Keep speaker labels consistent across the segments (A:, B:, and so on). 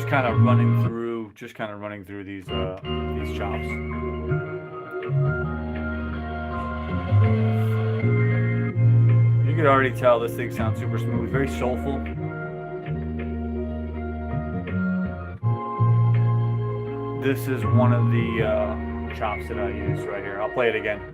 A: just kind of running through these chops. You could already tell this thing sounds super smooth, very soulful. This is one of the chops that I use right here. I'll play it again.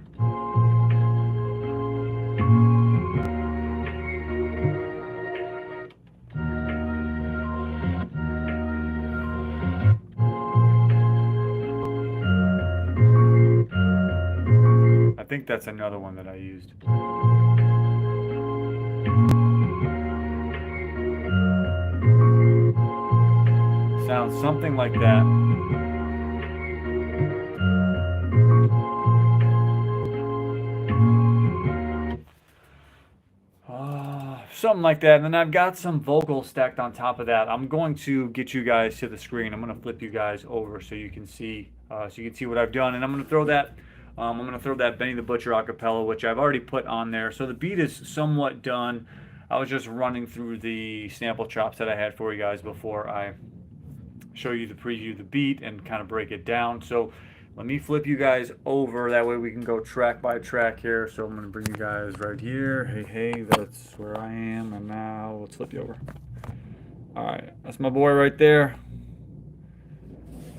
A: I think that's another one that I used. Sounds something like that. Something like that. And then I've got some vocals stacked on top of that. I'm going to get you guys to the screen. I'm going to flip you guys over so you can see what I've done. And I'm going to throw that Benny the Butcher acapella, which I've already put on there. So the beat is somewhat done. I was just running through the sample chops that I had for you guys before I show you the preview of the beat and kind of break it down. So let me flip you guys over. That way we can go track by track here. So I'm going to bring you guys right here. Hey, that's where I am. And now let's flip you over. All right, that's my boy right there.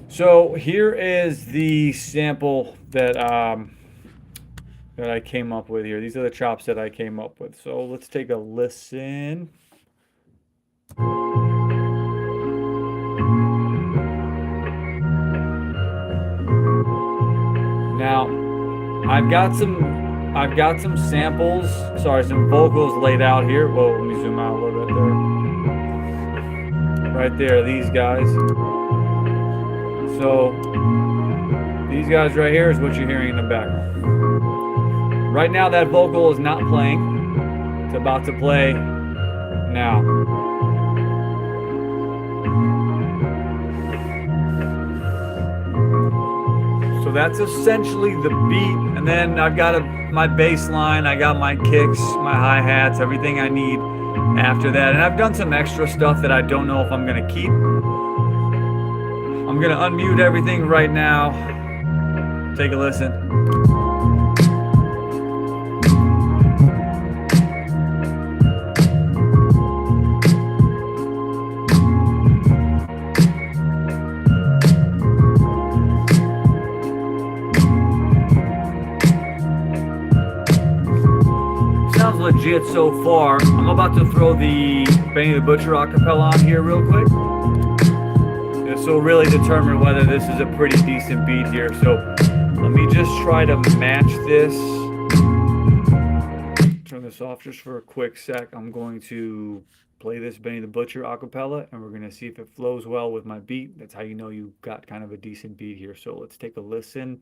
A: So here is the sample that I came up with here. These are the chops that I came up with. So let's take a listen. Now, I've got some samples, some vocals laid out here. Whoa, let me zoom out a little bit there. Right there, these guys. So, these guys right here is what you're hearing in the background. Right now, that vocal is not playing. It's about to play now. So that's essentially the beat, and then I've got my bass line, I got my kicks, my hi-hats, everything I need after that. And I've done some extra stuff that I don't know if I'm gonna keep. I'm gonna unmute everything right now. Take a listen. Legit so far. I'm about to throw the Benny the Butcher acapella on here real quick. This will really determine whether this is a pretty decent beat here. So let me just try to match this. Turn this off just for a quick sec. I'm going to play this Benny the Butcher acapella and we're going to see if it flows well with my beat. That's how you know you got kind of a decent beat here. So let's take a listen.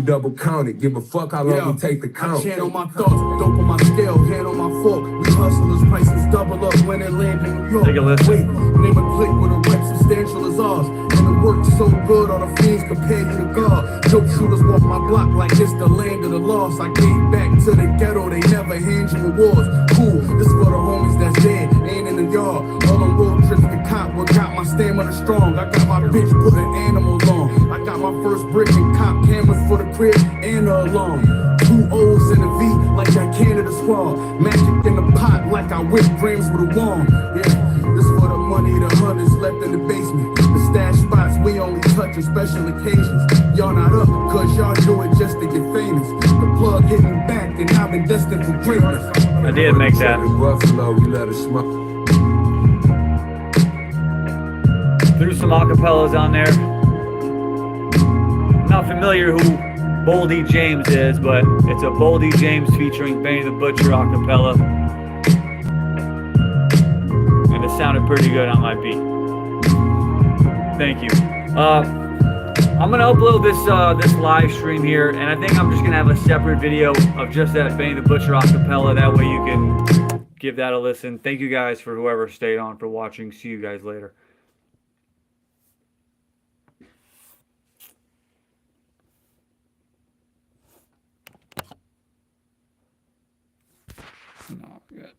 B: Double count it, give a fuck how long we take the count.
C: Channel my thoughts, dope on my scale, hand on my fork. We hustlers, prices double up when it land in New York.
A: Take a listen.
C: Wait, name a plate with a rep substantial as ours. And it works so good, all the fiends compare you to God. Dope shooters walk my block like it's the land of the lost. I gave back to the ghetto, they never hand you awards. Cool, this for the homies that's dead, ain't in the yard. All on road trips to cop, what got my stamina strong. I got my bitch putting animals on. I got my first brick and cop cameras for the crib and the alarm. 2 O's in a V like that Canada squad. Magic in the pot like I whip grams with a wand. Yeah, this for the money, the hundreds left in the basement. The stash spots we only touch on special occasions. Y'all not up cause y'all do it just to get famous. The plug hitting back and I've been destined for greatness.
A: I did make that.
B: Buffalo, we let it smoke.
A: Threw some acapellas on there. Not familiar who Boldy James is, but it's a Boldy James featuring Benny the Butcher acapella. And it sounded pretty good on my beat. Thank you. I'm gonna upload this live stream here, and I think I'm just gonna have a separate video of just that Benny the Butcher acapella. That way you can give that a listen. Thank you guys for whoever stayed on for watching. See you guys later. No, good.